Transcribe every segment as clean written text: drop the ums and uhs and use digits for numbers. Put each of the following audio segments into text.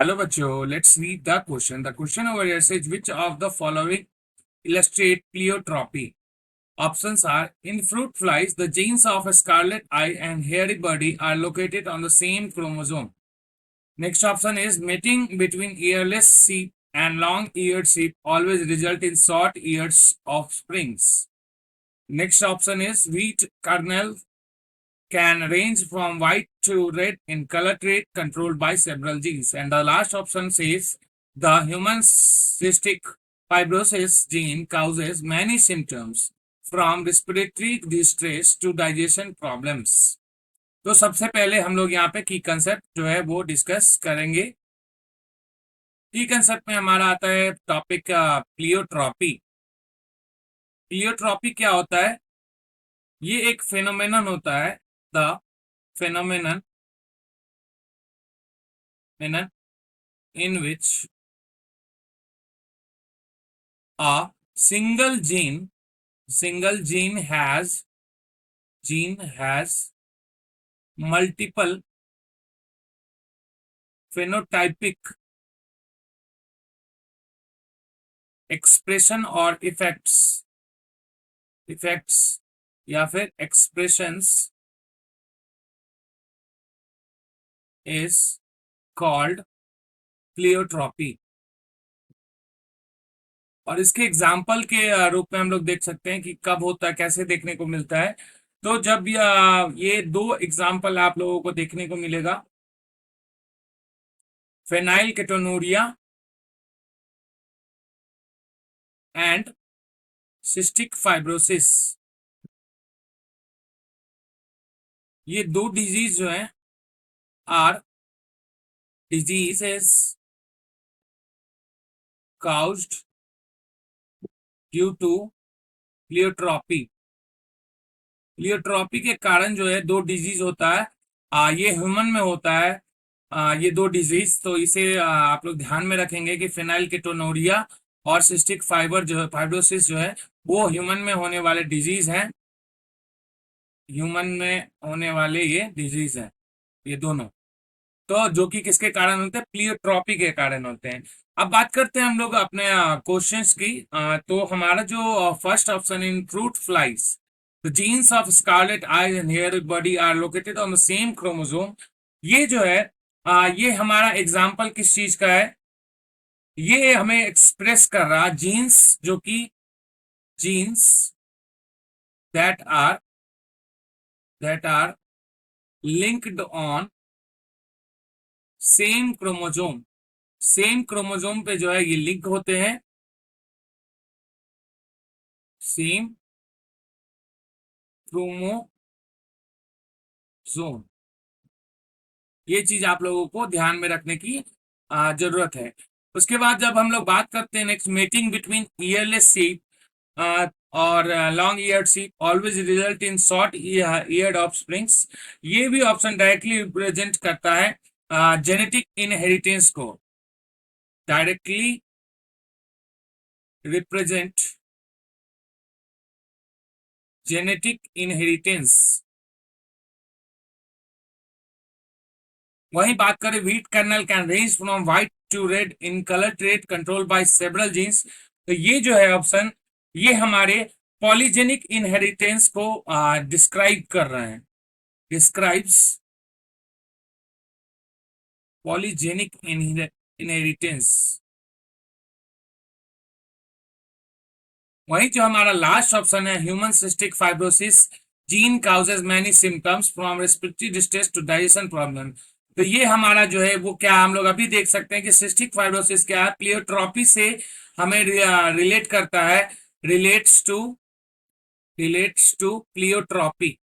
Hello, bachcho. Let's read the question. The question over here says, which of the following illustrate pleiotropy? Options are, in fruit flies, the genes of a scarlet eye and hairy body are located on the same chromosome. Next option is, mating between earless sheep and long-eared sheep always result in short-eared offsprings. Next option is, wheat kernel can range from white to red in color trait controlled by several genes. And the last option says the human cystic fibrosis gene causes many symptoms from respiratory distress to digestion problems. तो सबसे पहले हम लोग यहाँ पे की concept जो है वो डिस्कस करेंगे। की कंसेप्ट में हमारा आता है टॉपिक प्लियोट्रॉपी। प्लियोट्रॉपी क्या होता है? ये एक फेनोमेनन होता है, the phenomenon in which a single gene has multiple phenotypic expression or effects या फिर expressions is called प्लियोट्रॉपी। और इसके एग्जाम्पल के रूप में हम लोग देख सकते हैं कि कब होता है, कैसे देखने को मिलता है। तो जब ये दो एग्जाम्पल आप लोगों को देखने को मिलेगा, phenylketonuria and cystic fibrosis. ये दो डिजीज जो है are diseases caused due to pleiotropy. Pleiotropy के कारण जो है दो डिजीज होता है, ये ह्यूमन में होता है, ये दो डिजीज। तो इसे आप लोग ध्यान में रखेंगे कि फिनाइल केटोनूरिया और सिस्टिक फाइब्रोसिस जो है वो ह्यूमन में होने वाले डिजीज हैं। ह्यूमन में होने वाले ये डिजीज है, ये दोनों। तो जो कि किसके कारण होते हैं? प्लियोट्रॉपी के कारण होते हैं। अब बात करते हैं हम लोग अपने क्वेश्चंस की। तो हमारा जो first option, in fruit flies the genes of scarlet eye and hair body are located on the same chromosome, ये जो है ये हमारा एग्जाम्पल किस चीज का है? ये हमें एक्सप्रेस कर रहा जीन्स, जो कि genes that are linked on same chromosome. Same chromosome पे जो है ये लिंक होते हैं, सेम क्रोमोसोम। ये चीज आप लोगों को ध्यान में रखने की जरूरत है। उसके बाद जब हम लोग बात करते हैं next, mating between earless sheep और long eared sheep always result in short eared offsprings. ये भी ऑप्शन डायरेक्टली रिप्रेजेंट करता है जेनेटिक इनहेरिटेंस को, डायरेक्टली रिप्रेजेंट जेनेटिक इनहेरिटेंस। वहीं बात करें, wheat kernel can range from white to red in colour trait control by several genes. तो ये जो है ऑप्शन, ये हमारे पॉलीजेनिक इनहेरिटेंस को डिस्क्राइब कर रहे हैं, डिस्क्राइब्स पॉलीजेनिक इनहेरिटेंस। वहीं जो हमारा लास्ट ऑप्शन है, human cystic fibrosis gene causes many symptoms from respiratory distress to digestion problem. तो ये हमारा जो है वो क्या हम लोग अभी देख सकते हैं कि सिस्टिक फाइब्रोसिस क्या है, प्लियोट्रॉपी से हमें रिलेट करता है, रिलेट्स टू प्लियोट्रॉपी।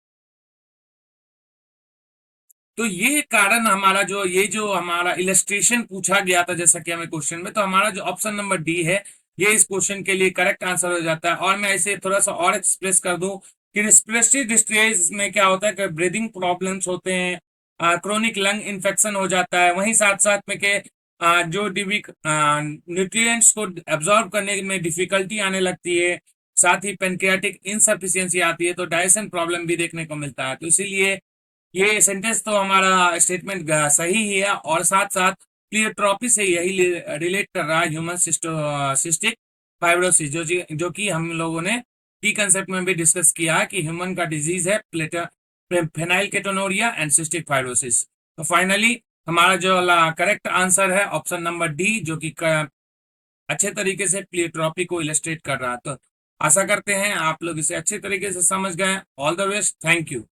तो ये कारण हमारा जो हमारा इलस्ट्रेशन पूछा गया था जैसा कि हमें क्वेश्चन में, तो हमारा जो ऑप्शन नंबर डी है ये इस क्वेश्चन के लिए करेक्ट आंसर हो जाता है। और मैं इसे थोड़ा सा और एक्सप्रेस कर दूं कि रेस्पिरेटरी डिस्ट्रेस में क्या होता है कि ब्रीदिंग प्रॉब्लम्स होते हैं, क्रोनिक लंग इन्फेक्शन हो जाता है, वहीं साथ साथ में के जो न्यूट्रिएंट्स को एब्जॉर्ब करने में डिफिकल्टी आने लगती है, साथ ही पेनक्रियाटिक इनसफिशियंसी आती है, तो डाइजेशन प्रॉब्लम भी देखने को मिलता है। तो इसीलिए ये सेंटेंस तो हमारा स्टेटमेंट सही ही है, और साथ साथ प्लियोट्रॉपी से यही रिलेट कर रहा है ह्यूमन सिस्टिक फाइब्रोसिस, जो कि हम लोगों ने टी कंसेप्ट में भी डिस्कस किया है कि ह्यूमन का डिजीज है फेनाइलकेटोनुरिया एंड सिस्टिक फाइब्रोसिस। तो फाइनली हमारा जो करेक्ट आंसर है ऑप्शन नंबर डी, जो कि अच्छे तरीके से प्लियोट्रॉपी को इलस्ट्रेट कर रहा है। तो आशा करते हैं आप लोग इसे अच्छे तरीके से समझ गए। All the best, thank you.